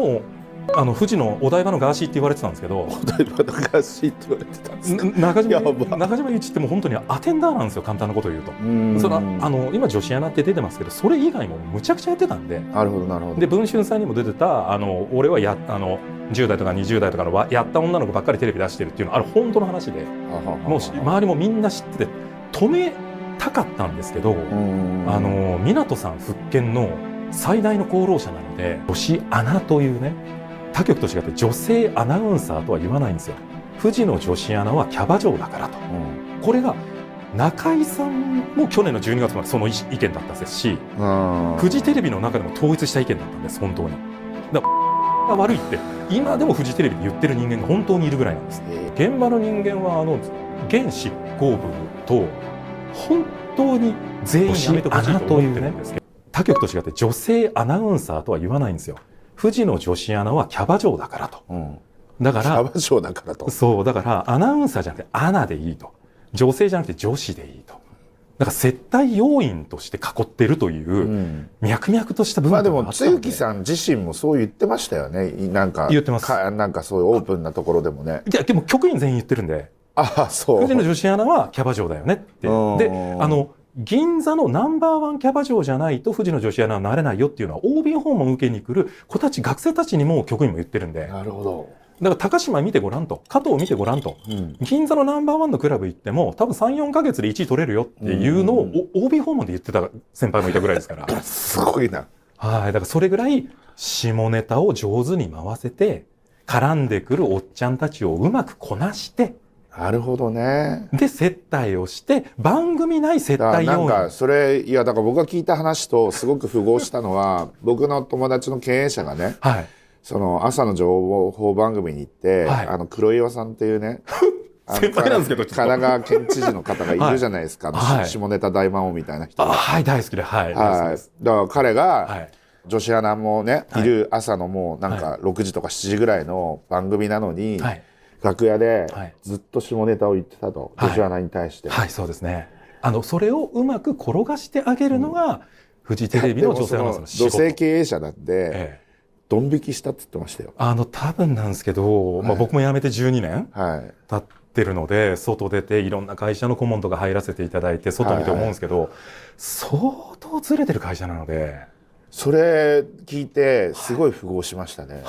もう富士のお台場のガーシーって言われてたんですけど、お台場のガーシーって言われてたんですか。中島やば中島佑一ってもう本当にアテンダーなんですよ、簡単なことを言うと。その今女子アナって出てますけど、それ以外もむちゃくちゃやってたんで。なるほどなるほど。で文春さんにも出てた俺は10代とか20代とかのやった女の子ばっかりテレビ出してるっていうのはあれ本当の話で、もう周りもみんな知ってて止めたかったんですけど、湊さん復権の最大の功労者なので、女子アナというね、他局と違って女性アナウンサーとは言わないんですよ。富士の女子アナはキャバ嬢だからと、これが中居さんも去年の12月までその意見だったですし、フジテレビの中でも統一した意見だったんです本当に。だからが悪いって今でもフジテレビで言ってる人間が本当にいるぐらいなんです。現場の人間は現執行部と本当に全員辞めてほしいと思ってるんですけど、他局と違って女性アナウンサーとは言わないんですよ。富士の女子アナはキャバ嬢だからと、だからキャバ嬢だからと、そうだからアナウンサーじゃなくてアナでいいと、女性じゃなくて女子でいいと、だから接待要員として囲ってるという、脈々とした部分があったので。まあでも露木さん自身もそう言ってましたよね。なんか言ってます。なんかそういうオープンなところでもね。いやでも局員全員言ってるんで、そう。富士の女子アナはキャバ嬢だよねって。で銀座のナンバーワンキャバ嬢じゃないと富士の女子アナはなれないよっていうのは OB 訪問受けに来る子たち、学生たちにも局員も言ってるんで。なるほど。だから高島見てごらんと、加藤見てごらんと、銀座のナンバーワンのクラブ行っても多分 3,4 ヶ月で1位取れるよっていうのを OB 訪問で言ってた先輩もいたぐらいですからすごいな。はい、だからそれぐらい下ネタを上手に回せて絡んでくるおっちゃんたちをうまくこなして、なるほどね。で接待をして番組内接待要員、なんかそれいやだから僕が聞いた話とすごく符合したのは僕の友達の経営者がね、その朝の情報番組に行って、黒岩さんっていうね先輩なんですけど、神奈川県知事の方がいるじゃないですか、下ネタ大魔王みたいな人が。はい、大好きで、はい、だから彼が、女子アナもね、いる朝のもうなんか6時とか7時ぐらいの番組なのに、楽屋でずっと下ネタを言ってたと、女子アナに対して。はい、そうですね。それをうまく転がしてあげるのが、フジテレビの女性アナウンサーの仕事。女性経営者なんで、ドン引きしたって言ってましたよ。多分なんですけど、僕も辞めて12年経ってるので、外出ていろんな会社の顧問とか入らせていただいて、外見て思うんですけど、相当ずれてる会社なので。それ聞いて、すごい符合しましたね。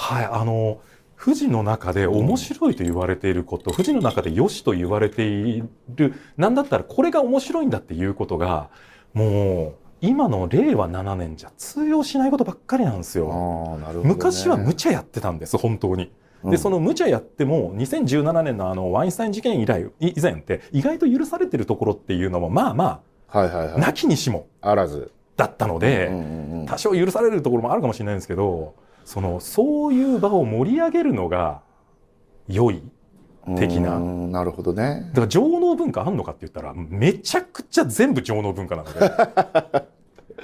富士の中で面白いと言われていること、富士の中で良しと言われている、なんだったらこれが面白いんだっていうことが、もう今の令和7年じゃ通用しないことばっかりなんですよ。なるほどね。昔は無茶やってたんです、本当に。で、その無茶やっても、2017年のワインスタイン事件以前って意外と許されてるところっていうのも、まあまあ、なきにしもあらずだったので、多少許されるところもあるかもしれないんですけど、そういう場を盛り上げるのが良い的な。なるほどね。だから情能文化あんのかって言ったらめちゃくちゃ全部情能文化なので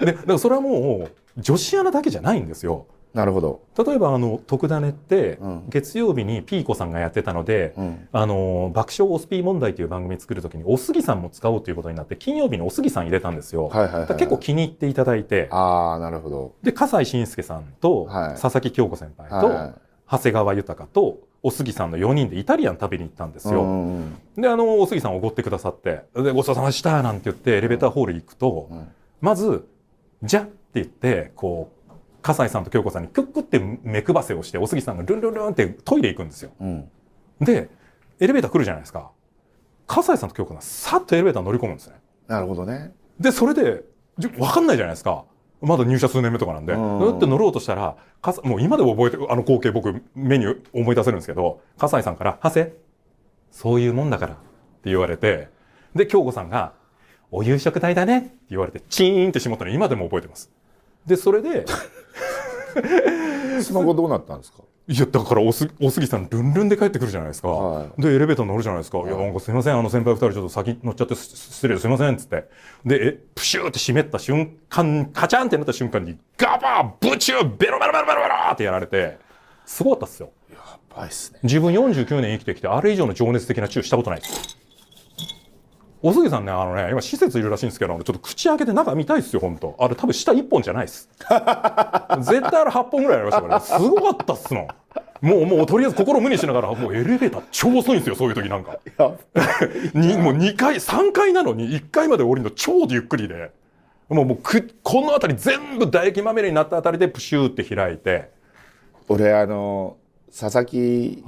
で、だからそれはもう女子アナだけじゃないんですよ。なるほど。例えば特ダネって月曜日にピーコさんがやってたので、爆笑オスピー問題という番組作るときにおすぎさんも使おうということになって金曜日におすぎさん入れたんですよ。結構気に入っていただいて、なるほど。で笠井信介さんと佐々木京子先輩と長谷川豊とおすぎさんの4人でイタリアン食べに行ったんですよ。でおすぎさんおごってくださって、でごちそうさまでしたなんて言ってエレベーターホール行くと、まずじゃって言ってこう笠井さんと京子さんにクックって目配せをして、おすぎさんがルンルンルンってトイレ行くんですよ。でエレベーター来るじゃないですか。笠井さんと京子さんさっとエレベーター乗り込むんですね。なるほどね。でそれで分かんないじゃないですか。まだ入社数年目とかなんで、って乗ろうとしたら、もう今でも覚えてる光景、僕目に思い出せるんですけど、笠井さんから「長谷そういうもんだから」って言われて、で京子さんが「お夕食代だね」って言われてチーンってしまったの今でも覚えてます。でそれでその後どうなったんですか。いやだからおすぎさんルンルンで帰ってくるじゃないですか。でエレベーター乗るじゃないですか。いやなんかすいません先輩2人ちょっと先乗っちゃって失礼ですいませんっつって、でプシューって閉めた瞬間カチャンってなった瞬間にガバーブチューベロベロベロベロベロってやられて、すごかったっすよ。やばいっすね。自分49年生きてきてあれ以上の情熱的なチューしたことないです。おすぎさんね、今施設いるらしいんですけど、ちょっと口開けて中見たいですよ、本当。あれ多分下1本じゃないです。絶対8本ぐらいありましたからね。すごかったっすの。もうとりあえず心無にしながら、もうエレベーター超遅いんですよ、そういう時なんか。もう2階、3階なのに1階まで降りるの超ゆっくりで、この辺り全部唾液まみれになったあたりでプシューって開いて。俺佐々木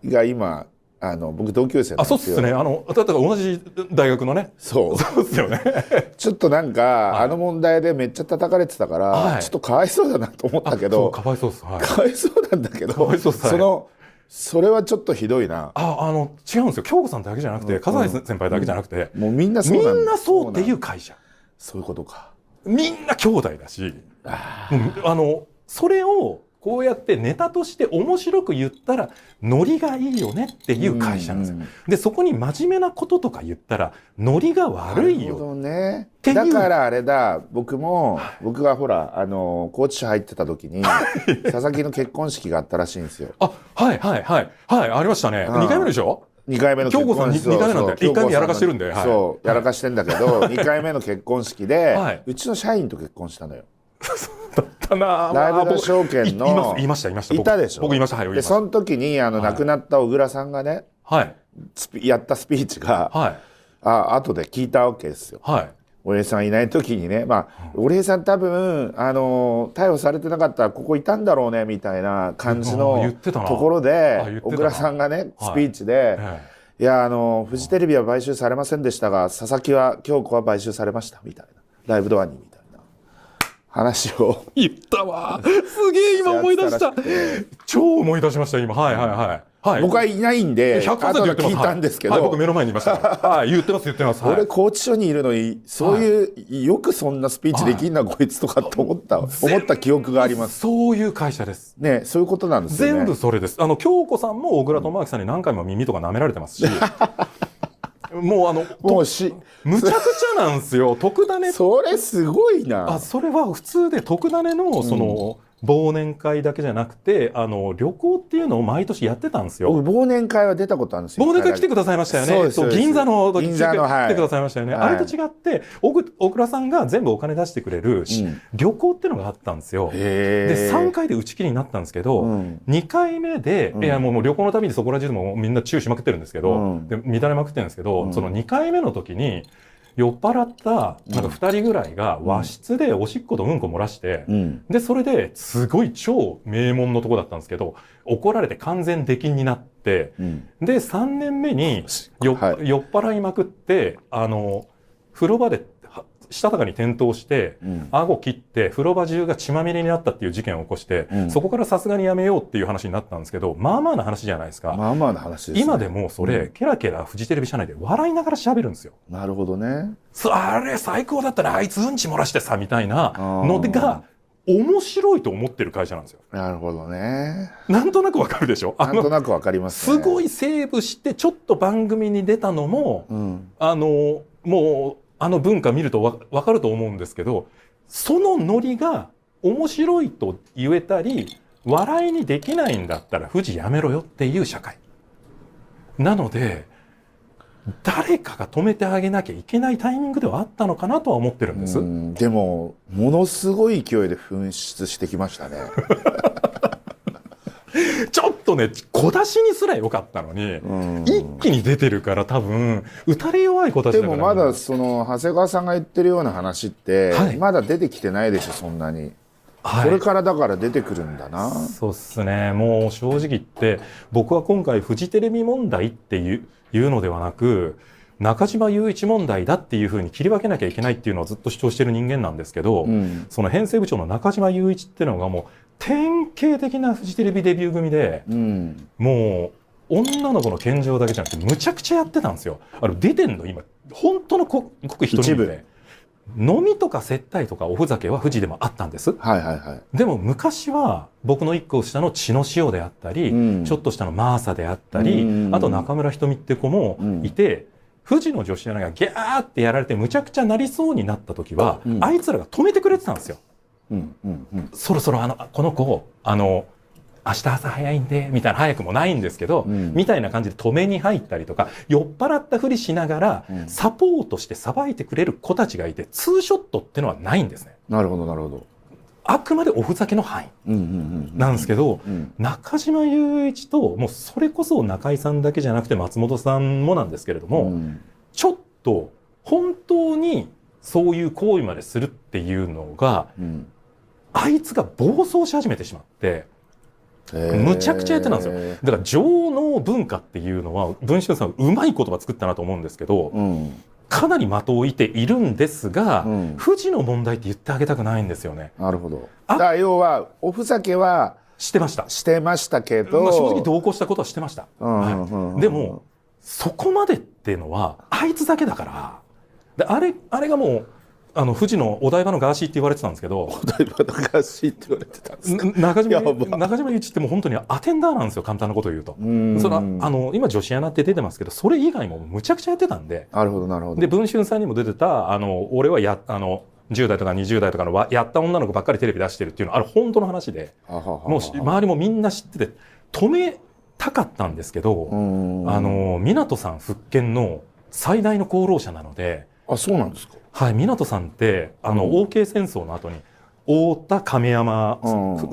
が今、僕同級生なんですよ。そうっすね。だから同じ大学のね。そうっすよね。ちょっとなんか、問題でめっちゃ叩かれてたから、ちょっとかわいそうだなと思ったけど、かわいそうっす。かわいそうなんだけど、それはちょっとひどいな。違うんですよ。京子さんだけじゃなくて、笠井先輩だけじゃなくて、もうみんなそうなんだ。みんなそうっていう会社。そういうことか。みんな兄弟だし、それを、こうやってネタとして面白く言ったらノリがいいよねっていう会社なんですよ。でそこに真面目なこととか言ったらノリが悪いよ。なるほどね。だからあれだ、僕がほら高知市入ってた時に佐々木の結婚式があったらしいんですよ。はいありましたね。2回目でしょ。2回目の結婚式。京子さん2回目なんで1回目やらかしてるんで。そうやらかしてんだけど2回目の結婚式でうちの社員と結婚したのよ。だったな。ライブダ証券のいましたいたでしょ。僕いました。でその時に亡くなった小倉さんがね、やったスピーチが後で聞いたわけですよ。お礼さんいない時にね、お礼さん多分逮捕されてなかったらここいたんだろうねみたいな感じのところで小倉さんがねスピーチで「いやフジテレビは買収されませんでしたが佐々木京子は買収されました」みたいな、ライブドアにみたいな話を言ったわ。すげえ今思い出した。超思い出しました今。僕はいないんで100%言ってます。聞いたんですけど、僕目の前にいました。言ってます。俺拘置所にいるのにそういうよくそんなスピーチできんなこいつとかと思った記憶があります。そういう会社ですね。そういうことなんですよね。全部それです。京子さんも小倉智明さんに何回も耳とか舐められてますし。もうむちゃくちゃなんですよ。特ダネ。それすごいな。それは普通で特ダネの忘年会だけじゃなくて旅行っていうのを毎年やってたんですよ。忘年会は出たことあるんですよ。忘年会来てくださいましたよね。銀座の時来てくださいましたよね。あれと違って小倉さんが全部お金出してくれる旅行っていうのがあったんですよ。で3回で打ち切りになったんですけど、2回目でいやもう旅行のたびにそこら中でもみんなチューしまくってるんですけど、で乱れまくってるんですけど、その2回目の時に酔っ払ったなんか2人ぐらいが和室でおしっことうんこ漏らして、でそれですごい超名門のとこだったんですけど怒られて完全出禁になって、で3年目に酔っ払いまくって風呂場でしたたかに転倒して、顎切って風呂場中が血まみれになったっていう事件を起こして、そこからさすがにやめようっていう話になったんですけど、まあまあな話じゃないですか。まあまあな話ですね。今でもそれ、ケラケラフジテレビ社内で笑いながら喋るんですよ。なるほどね。あれ最高だったらあいつうんち漏らしてさみたいなのが面白いと思ってる会社なんですよ。なるほどね。なんとなくわかるでしょ。なんとなくわかりますね。すごいセーブしてちょっと番組に出たのも、もう文化見るとわかると思うんですけど、そのノリが面白いと言えたり笑いにできないんだったら富士やめろよっていう社会なので、誰かが止めてあげなきゃいけないタイミングではあったのかなとは思ってるんです。でもものすごい勢いで噴出してきましたね。ちょっとね小出しにすらよかったのに、一気に出てるから多分打たれ弱い子たちだから。でもまだその長谷川さんが言ってるような話って、まだ出てきてないでしょそんなに。これからだから出てくるんだな。そうっすね。もう正直言って僕は今回フジテレビ問題っていうのではなく中島雄一問題だっていうふうに切り分けなきゃいけないっていうのをずっと主張してる人間なんですけど、その編成部長の中島雄一っていうのがもう典型的なフジテレビデビュー組で、もう女の子の献上だけじゃなくてむちゃくちゃやってたんですよ。出てんの今本当のごく一人で。飲みとか接待とかおふざけは富士でもあったんです。でも昔は僕の一個下の血の塩であったり、ちょっと下のマーサであったり、あと中村瞳って子もいて、富士の女子アナがギャーってやられてむちゃくちゃなりそうになった時は、あいつらが止めてくれてたんですよ。そろそろこの子明日朝早いんでみたいな、早くもないんですけど、みたいな感じで止めに入ったりとか、酔っ払ったふりしながらサポートしてさばいてくれる子たちがいて、ツーショットってのはないんですね。なるほどなるほど。あくまでおふざけの範囲なんですけど、中島雄一と、もうそれこそ中井さんだけじゃなくて松本さんもなんですけれども、ちょっと本当にそういう行為までするっていうのが、あいつが暴走し始めてしまって、むちゃくちゃやってたんですよ。だから情能文化っていうのは文春さんうまい言葉作ったなと思うんですけど、かなり的を射ているんですが、富士の問題って言ってあげたくないんですよね。なるほど。だから要はおふざけはしてましたけど、正直同行したことはしてました。でもそこまでっていうのはあいつだけだから。であれがもう富士のお台場のガーシーって言われてたんですけど、お台場のガーシーって言われてたんですか。中島雄一ってもう本当にアテンダーなんですよ、簡単なことを言うと。それは今女子アナって出てますけど、それ以外もむちゃくちゃやってたんで。なるほどなるほど。で文春さんにも出てた俺は10代とか20代とかのやった女の子ばっかりテレビ出してるっていうのはあれ本当の話で、もう周りもみんな知ってて止めたかったんですけど、湊さん復権の最大の功労者なので。あ、そうなんですか。はい、湊さんってOK 戦争の後に太田亀山、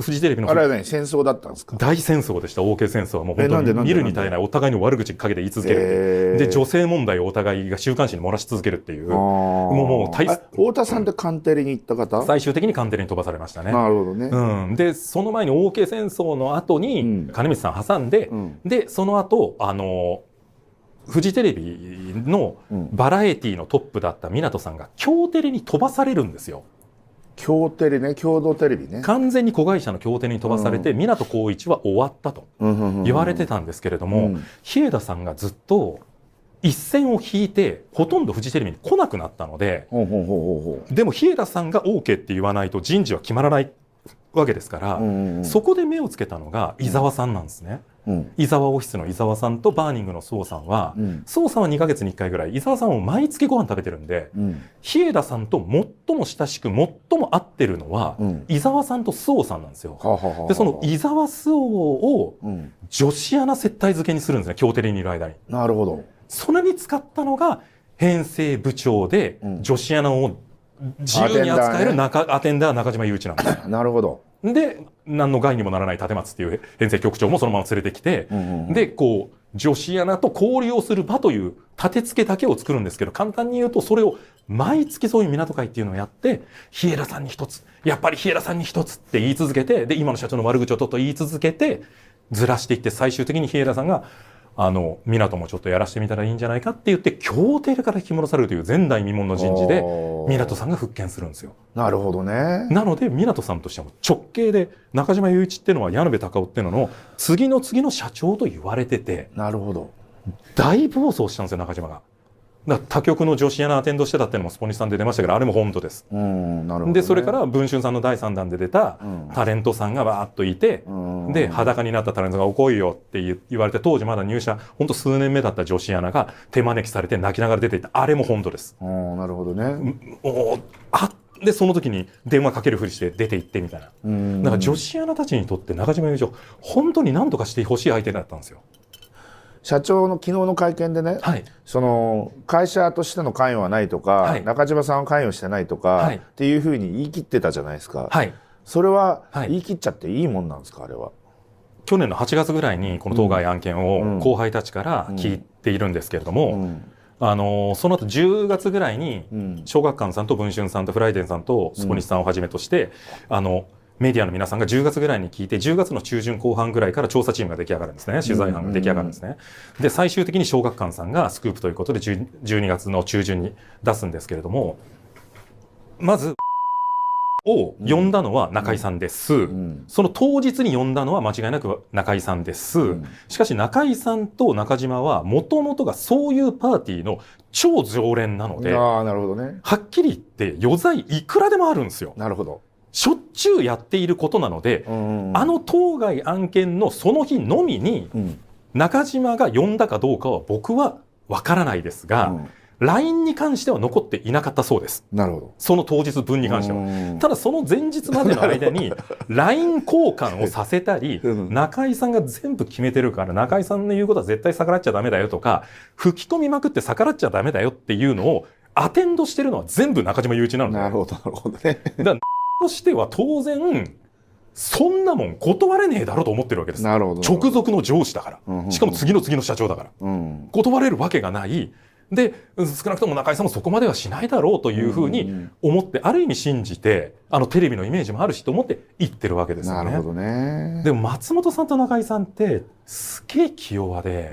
フジテレビのあれはね戦争だったんですか。大戦争でした。 OK 戦争はもう本当に見るに耐えない、お互いの悪口かけて言い続けるっていう、で女性問題をお互いが週刊誌に漏らし続けるっていう、もう太田さんってカンテレに行った方、最終的にカンテレに飛ばされましたね。なるほどね。でその前に OK 戦争の後に金光さん挟んで、でその後フジテレビのバラエティのトップだった湊さんが京テレに飛ばされるんですよ。京テレね、共同テレビね。完全に子会社の京テレに飛ばされて、湊光一は終わったと言われてたんですけれども、日枝さんがずっと一線を引いてほとんどフジテレビに来なくなったので、でも日枝さんが OK って言わないと人事は決まらないわけですから、そこで目をつけたのが伊沢さんなんですね。伊沢オフィスの伊沢さんとバーニングの宋さんは、宋さんは2ヶ月に1回ぐらい、伊沢さんは毎月ご飯食べてるんで、日枝さんと最も親しく最も合ってるのは、伊沢さんと宋さんなんですよ。でその伊沢宋を女子アナ接待付けにするんですね、京テレにいる間に。なるほど。それに使ったのが編成部長で、女子アナを自由に扱えるアテンダー中島雄一なんです。なるほど。で何の害にもならない立松っていう編成局長もそのまま連れてきて、でこう女子アナと交流をする場という立て付けだけを作るんですけど、簡単に言うとそれを毎月そういう港会っていうのをやって、日枝さんに一つ、やっぱり日枝さんに一つって言い続けて、で今の社長の悪口をと言い続けてずらしていって、最終的に日枝さんが港もちょっとやらせてみたらいいんじゃないかって言って京テレから引き戻されるという前代未聞の人事で港さんが復権するんですよ。なるほどね。なので港さんとしては直系で、中島雄一っていうのは矢野部隆夫っていうのの次の次の社長と言われてて、なるほど。大暴走したんですよ中島が。だから他局の女子アナアテンドしてたっていうのもスポニチさんで出ましたけど、あれも本当です。なるほどね。でそれから文春さんの第3弾で出たタレントさんがバーッといて、で裸になったタレントがお来いよって言われて、当時まだ入社本当数年目だった女子アナが手招きされて泣きながら出ていった、あれも本当です。なるほどね。でその時に電話かけるふりして出て行ってみたいな。だから女子アナたちにとって中島雄一は本当に何とかしてほしい相手だったんですよ。社長の昨日の会見でね、その会社としての関与はないとか、中島さんは関与してないとか、っていうふうに言い切ってたじゃないですか。それは言い切っちゃっていいもんなんですか、あれは。去年の8月ぐらいにこの当該案件を後輩たちから聞いているんですけれども、その後10月ぐらいに小学館さんと文春さんとフライデンさんとスポニチさんをはじめとしてメディアの皆さんが10月ぐらいに聞いて、10月の中旬後半ぐらいから調査チームが出来上がるんですね。取材班が出来上がるんですね。で最終的に小学館さんがスクープということで12月の中旬に出すんですけれども、まずを呼んだのは中井さんです。その当日に呼んだのは間違いなく中井さんです。しかし中井さんと中島はもともとがそういうパーティーの超常連なので、なるほどね。はっきり言って余罪いくらでもあるんですよ。なるほど。しょっちゅうやっていることなので、当該案件のその日のみに中島が呼んだかどうかは僕は分からないですが、LINE に関しては残っていなかったそうです。なるほど。その当日分に関しては。ただその前日までの間に LINE 交換をさせたり、中居さんが全部決めてるから中居さんの言うことは絶対逆らっちゃダメだよとか、吹き込みまくって逆らっちゃダメだよっていうのをアテンドしてるのは全部中島雄一なので。なるほど、なるほどね。だからとしては当然、そんなもん断れねえだろうと思ってるわけです。なるほど。直属の上司だから。しかも次の次の社長だから。断れるわけがない。で、少なくとも中居さんもそこまではしないだろうというふうに思って、ある意味信じて、テレビのイメージもあるしと思って言ってるわけですよね。なるほどね。でも松本さんと中居さんって、すげえ気弱で、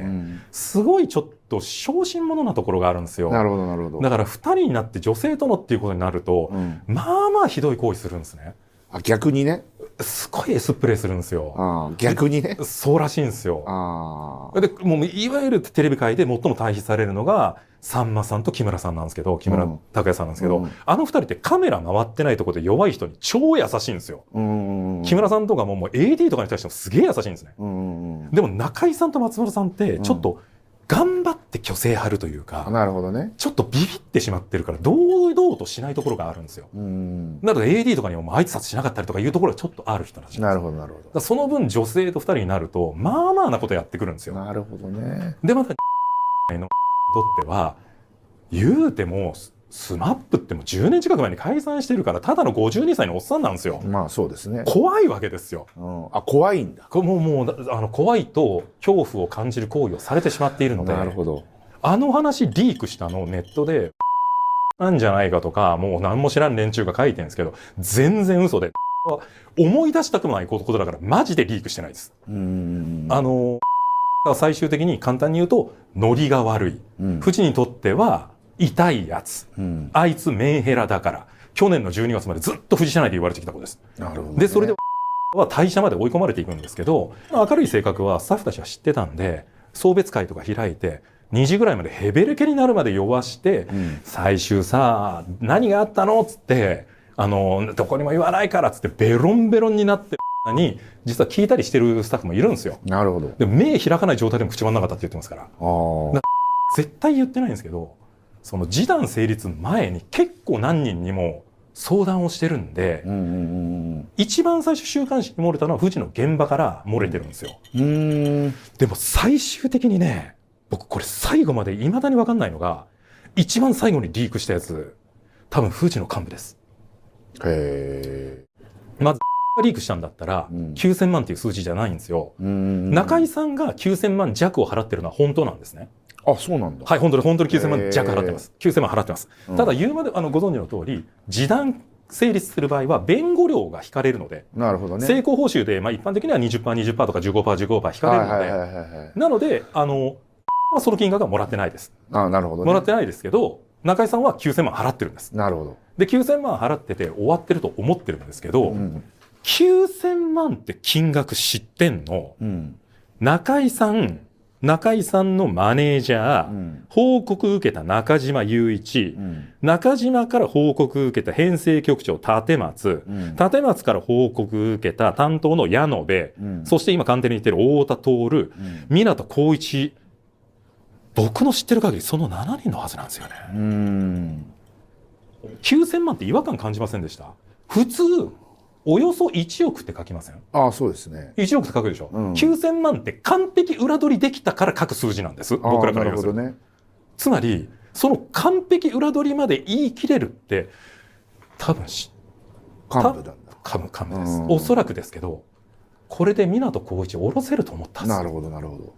すごいちょっと小心者なところがあるんですよ。なるほど、なるほど。だから二人になって女性とのっていうことになると、まあまあひどい行為するんですね。あ、逆にね。すごいエスプレーするんですよ。逆にね。そうらしいんですよ。で、もういわゆるテレビ界で最も対比されるのが、さんまさんと木村さんなんですけど、木村拓哉さんなんですけど、あの二人ってカメラ回ってないところで弱い人に超優しいんですよ。木村さんとかももう AD とかに対してもすげえ優しいんですね。でも中居さんと松本さんってちょっと頑張って虚勢張るというか、なるほどね。ちょっとビビってしまってるから堂々としないところがあるんですよ。なので AD とかにも挨拶しなかったりとかいうところがちょっとある人らしいんです。なるほど、なるほど。その分女性と二人になると、まあまあなことやってくるんですよ。なるほどね。で、また、のとっては、言うても、スマップってもう10年近く前に解散してるから、ただの52歳のおっさんなんですよ。まあそうですね。怖いわけですよ。あ、怖いんだ。もう怖いと恐怖を感じる行為をされてしまっているので、なるほど。あの話リークしたのをネットで、なんじゃないかとか、もう何も知らん連中が書いてるんですけど、全然嘘で、思い出したくもないことだから、マジでリークしてないです。最終的に簡単に言うと、ノリが悪い。富士にとっては、痛いやつ。あいつメンヘラだから。去年の12月までずっと富士社内で言われてきた子です。なるほどね。で、それでは退社まで追い込まれていくんですけど、明るい性格はスタッフたちは知ってたんで、送別会とか開いて、2時ぐらいまでヘベレケになるまで酔わして、最終さ、何があったのつって、どこにも言わないからつってベロンベロンになってに、実は聞いたりしてるスタッフもいるんですよ。なるほど。でも目開かない状態でも口真ん中だって言ってますから。絶対言ってないんですけど、その示談成立前に結構何人にも相談をしてるんで、一番最初週刊誌に漏れたのは富士の現場から漏れてるんですよ。でも最終的にね、僕これ最後まで未だに分かんないのが、一番最後にリークしたやつ、多分富士の幹部です。まずリークしたんだったら、9000万っていう数字じゃないんですよ。中居さんが9000万弱を払ってるのは本当なんですね。あ、そうなんだ。はい、本当に9000万弱払ってます。9000万払ってます。ただ言うまで、ご存知の通り、示談成立する場合は弁護料が引かれるので、なるほどね。成功報酬で、一般的には 20%、20% とか 15%、15% 引かれるので、なので、その金額はもらってないです。なるほどね。もらってないですけど、中居さんは9000万払ってるんです。なるほど。で、9000万払ってて終わってると思ってるんですけど、9000万って金額知ってんの、中居さんのマネージャー、報告受けた中島雄一、中島から報告受けた編成局長立松、立松から報告受けた担当の矢野部、そして今官邸にいてる太田徹、港光一、僕の知ってる限りその7人のはずなんですよね。9000万って違和感感じませんでした？普通、およそ1億って書きません？ああ、そうですね。1億って書くでしょ、9000万って完璧裏取りできたから書く数字なんです。僕らから言うと。ね、つまり、その完璧裏取りまで言い切れるって、多分幹部なんだ。幹部です。おそらくですけど、これで港光一を下ろせると思ったんですよ。なるほど、なるほ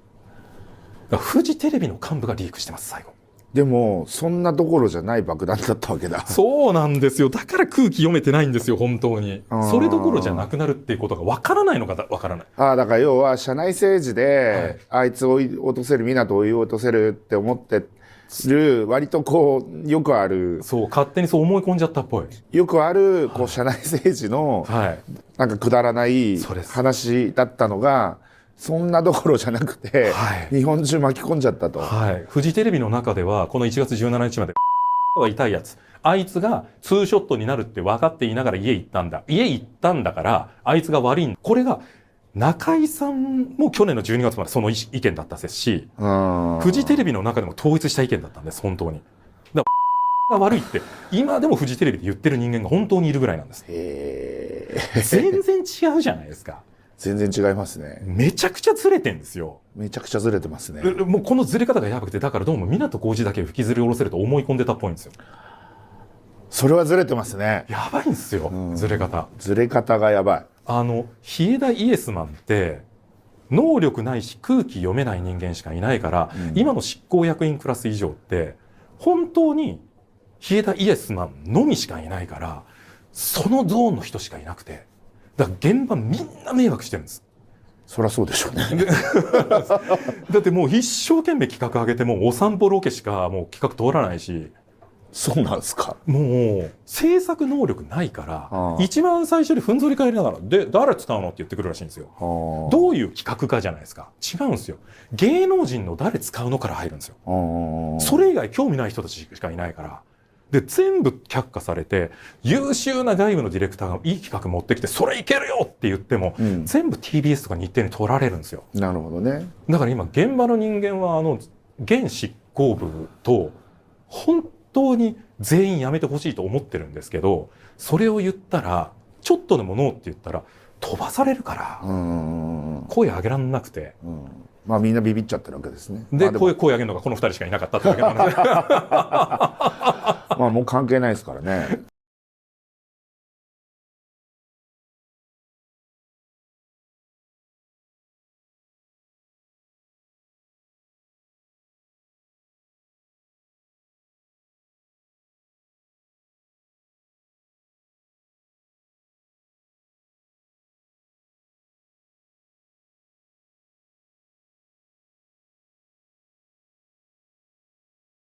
ど。フジテレビの幹部がリークしてます、最後。でも、そんなどころじゃない爆弾だったわけだ。そうなんですよ。だから空気読めてないんですよ、本当に。それどころじゃなくなるっていうことが分からないのか分からない。だから要は、社内政治で、あいつを追い落とせる、港を追い落とせるって思ってる、割とよくある。そう、勝手にそう思い込んじゃったっぽい。よくある、社内政治の、なんかくだらない話だったのが、そんなどころじゃなくて、日本中巻き込んじゃったと。フジテレビの中では、この1月17日まで、は痛いやつ。あいつがツーショットになるって分かっていながら家行ったんだ。家行ったんだから、あいつが悪いんだ。これが、中居さんも去年の12月までその意見だったですし、フジテレビの中でも統一した意見だったんです、本当に。が悪いって今でもフジテレビで言ってる人間が本当にいるぐらいなんです。全然違うじゃないですか。全然違いますね。めちゃくちゃずれてんですよ。めちゃくちゃずれてますね。もうこのずれ方がやばくて、だからどうも港浩二だけを引きずり下ろせると思い込んでたっぽいんですよ。それはずれてますね。やばいんですよ、ずれ方。ずれ方がやばい。日枝イエスマンって能力ないし空気読めない人間しかいないから、今の執行役員クラス以上って本当に日枝イエスマンのみしかいないから、そのゾーンの人しかいなくて、だから現場みんな迷惑してるんです。そりゃそうでしょうね。だってもう一生懸命企画上げてもお散歩ロケしかもう企画通らないし。そうなんですか。もう制作能力ないから、一番最初にふんぞり返りながらで誰使うのって言ってくるらしいんですよ。どういう企画かじゃないですか。違うんですよ。芸能人の誰使うのから入るんですよ。それ以外興味ない人たちしかいないから。で全部却下されて、優秀な外部のディレクターがいい企画持ってきてそれいけるよって言っても、全部 TBS とか日テレに取られるんですよ。なるほどね。だから今現場の人間は現執行部と本当に全員辞めてほしいと思ってるんですけど、それを言ったらちょっとでもノーって言ったら飛ばされるから声上げらんなくて、まあみんなビビっちゃってるわけですね。で声上げるのがこの2人しかいなかったってだけなんでまあもう関係ないですからね。